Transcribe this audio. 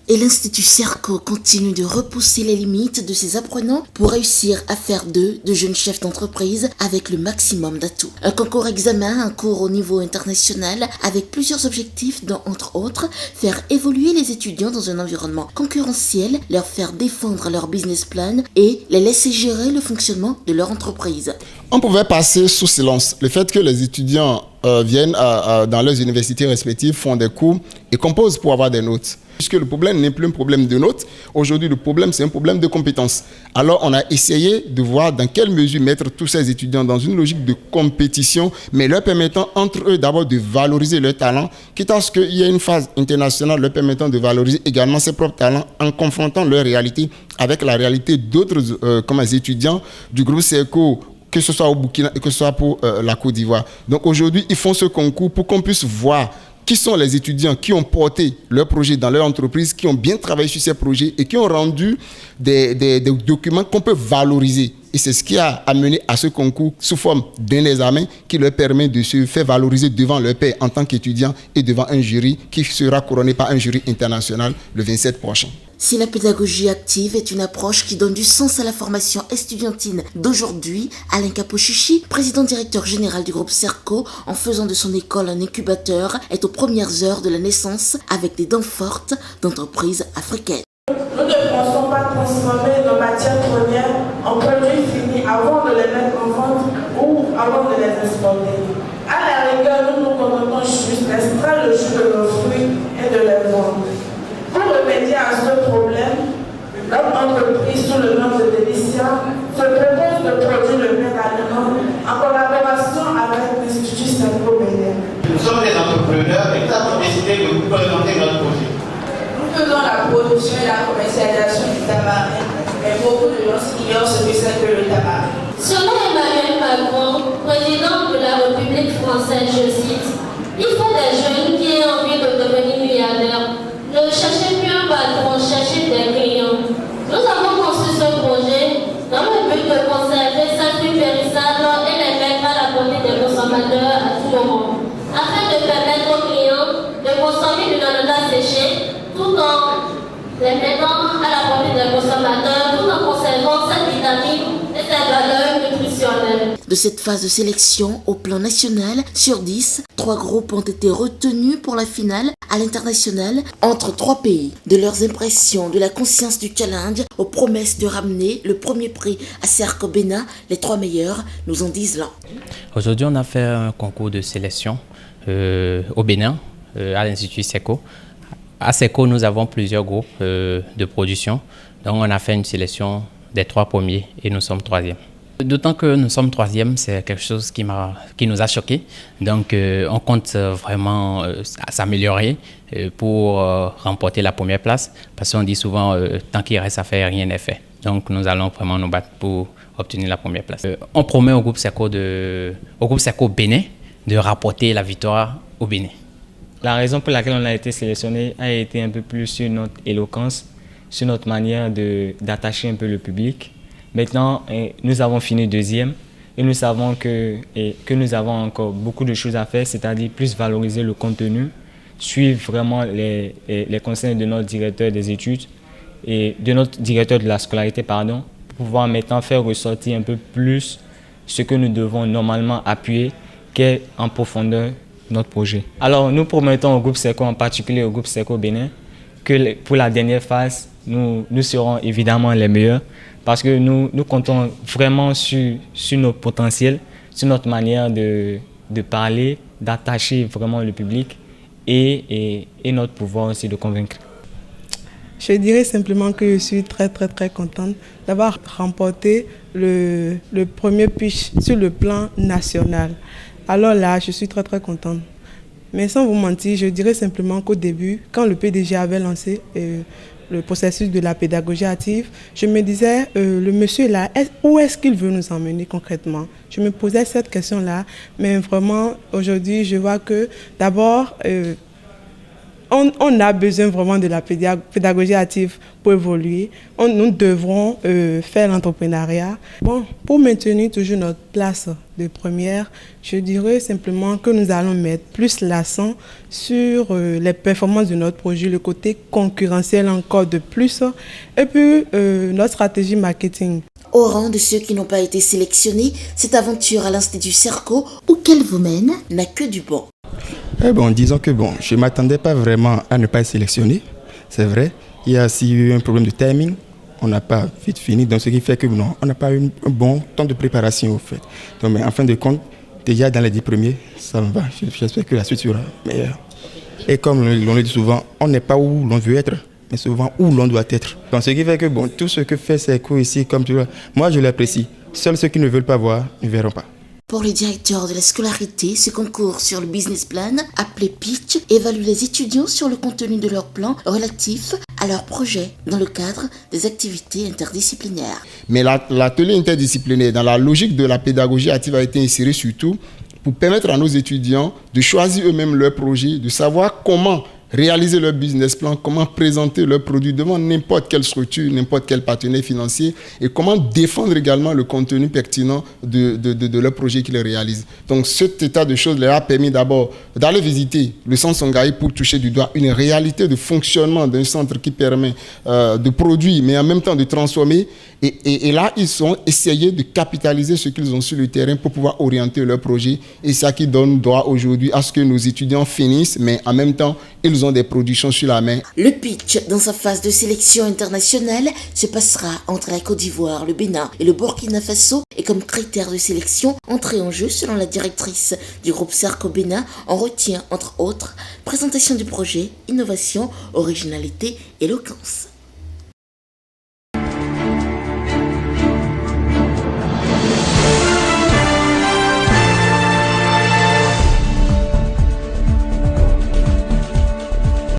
Et l'Institut Serco continue de repousser les limites de ses apprenants pour réussir à faire d'eux de jeunes chefs d'entreprise avec le maximum d'atouts. Un concours examen, un cours au niveau international avec plusieurs objectifs dont, entre autres, faire évoluer les étudiants dans un environnement concurrentiel, leur faire défendre leur business plan et les laisser gérer le fonctionnement de leur entreprise. On pouvait passer sous silence le fait que les étudiants viennent dans leurs universités respectives, font des cours et composent pour avoir des notes. Puisque le problème n'est plus un problème de notes, aujourd'hui le problème c'est un problème de compétences. Alors on a essayé de voir dans quelle mesure mettre tous ces étudiants dans une logique de compétition, mais leur permettant entre eux d'abord de valoriser leurs talents, quitte à ce qu'il y ait une phase internationale leur permettant de valoriser également ses propres talents en confrontant leur réalité avec la réalité d'autres étudiants du groupe Serco, que ce soit au Burkina et que ce soit pour la Côte d'Ivoire. Donc aujourd'hui, ils font ce concours pour qu'on puisse voir qui sont les étudiants qui ont porté leurs projets dans leur entreprise, qui ont bien travaillé sur ces projets et qui ont rendu des documents qu'on peut valoriser. Et c'est ce qui a amené à ce concours sous forme d'un examen qui leur permet de se faire valoriser devant leur pairs en tant qu'étudiants et devant un jury qui sera couronné par un jury international le 27 prochain. Si la pédagogie active est une approche qui donne du sens à la formation estudiantine d'aujourd'hui, Alain Capochichi, président-directeur général du groupe Serco, en faisant de son école un incubateur, est aux premières heures de la naissance avec des dents fortes d'entreprises africaines. Nous ne pensons pas transformer nos matières premières en produits finis avant de les mettre en vente ou avant de les exporter. À la rigueur, nous nous contentons juste d'extraire le jus de nos fruits et de les vendre. Pour remédier à ce problème, notre entreprise sous le nom de Delicia se propose de produire le blé d'aliment en collaboration avec l'Institut Serco Bénin. Nous sommes des entrepreneurs et nous avons décidé de vous présenter notre projet. Nous faisons la production et la commercialisation du tamarin, mais beaucoup de gens ignorent ce que c'est que le tamarin. Selon Emmanuel Macron, président de la République française, je cite, il faut des jeunes qui aient envie de devenir milliardaires. Ne cherchez plus un patron, cherchez des clients. Nous avons conçu ce projet dans le but de conserver ces fruits périssables et les mettre à la portée des consommateurs à tout moment, afin de permettre aux clients de consommer du ananas séché tout en les mettant à la portée des consommateurs, tout en conservant cette vitamine et cette valeur nutritionnelle. De cette phase de sélection au plan national, sur 10, 3 groupes ont été retenus pour la finale à l'international entre 3 pays. De leurs impressions, de la conscience du challenge aux promesses de ramener le premier prix à Serco Bénin, les 3 meilleurs nous en disent là. Aujourd'hui, on a fait un concours de sélection au Bénin, à l'Institut Serco. À Serco, nous avons plusieurs groupes de production. Donc, on a fait une sélection des 3 premiers et nous sommes 3e. D'autant que nous sommes 3e, c'est quelque chose qui nous a choqués. Donc, on compte vraiment s'améliorer pour remporter la première place. Parce qu'on dit souvent, tant qu'il reste à faire, rien n'est fait. Donc, nous allons vraiment nous battre pour obtenir la première place. On promet au groupe Serco Bénin de rapporter la victoire au Bénin. La raison pour laquelle on a été sélectionné a été un peu plus sur notre éloquence, sur notre manière d'attacher un peu le public. Maintenant, nous avons fini 2e et nous savons que nous avons encore beaucoup de choses à faire, c'est-à-dire plus valoriser le contenu, suivre vraiment les conseils de notre directeur des études et de notre directeur de la scolarité, pour pouvoir maintenant faire ressortir un peu plus ce que nous devons normalement appuyer, qu'est en profondeur notre projet. Alors, nous promettons au groupe Serco, en particulier au groupe Serco Bénin, que pour la dernière phase, nous serons évidemment les meilleurs parce que nous comptons vraiment sur nos potentiels, sur notre manière de parler, d'attacher vraiment le public et notre pouvoir aussi de convaincre. Je dirais simplement que je suis très contente d'avoir remporté le premier pitch sur le plan national. Alors là, je suis très contente. Mais sans vous mentir, je dirais simplement qu'au début, quand le PDG avait lancé le processus de la pédagogie active, je me disais, le monsieur là, où est-ce qu'il veut nous emmener concrètement? Je me posais cette question-là, mais vraiment, aujourd'hui, je vois que d'abord, on a besoin vraiment de la pédagogie active pour évoluer. Nous devrons faire l'entrepreneuriat. Bon, pour maintenir toujours notre place de première, je dirais simplement que nous allons mettre plus l'accent sur les performances de notre projet, le côté concurrentiel encore de plus, et puis notre stratégie marketing. Au rang de ceux qui n'ont pas été sélectionnés, cette aventure à l'Institut Serco, où qu'elle vous mène, n'a que du bon. Disons que je ne m'attendais pas vraiment à ne pas être sélectionné, c'est vrai. Il y a aussi eu un problème de timing, on n'a pas vite fini, donc ce qui fait que on n'a pas eu un bon temps de préparation au fait. Donc, mais en fin de compte, déjà dans les 10 premiers, ça me va. J'espère que la suite sera meilleure. Et comme on le dit souvent, on n'est pas où l'on veut être, mais souvent où l'on doit être. Donc ce qui fait que tout ce que fait Serco ici, comme tu vois, moi je l'apprécie. Seuls ceux qui ne veulent pas voir ne verront pas. Pour les directeurs de la scolarité, ce concours sur le business plan, appelé Pitch, évalue les étudiants sur le contenu de leur plan relatif à leur projet dans le cadre des activités interdisciplinaires. Mais l'atelier interdisciplinaire, dans la logique de la pédagogie active, a été inséré surtout pour permettre à nos étudiants de choisir eux-mêmes leur projet, de savoir comment réaliser leur business plan, comment présenter leurs produits devant n'importe quelle structure, n'importe quel partenaire financier et comment défendre également le contenu pertinent de leur projet qu'ils réalisent. Donc cet état de choses leur a permis d'abord d'aller visiter le centre Songhai pour toucher du doigt une réalité de fonctionnement d'un centre qui permet de produire mais en même temps de transformer. Et là, ils ont essayé de capitaliser ce qu'ils ont sur le terrain pour pouvoir orienter leur projet. Et ça qui donne droit aujourd'hui à ce que nos étudiants finissent, mais en même temps, ils ont des productions sur la main. Le pitch, dans sa phase de sélection internationale, se passera entre la Côte d'Ivoire, le Bénin et le Burkina Faso. Et comme critère de sélection, entrée en jeu selon la directrice du groupe Serco Bénin, on retient entre autres présentation du projet, innovation, originalité, éloquence.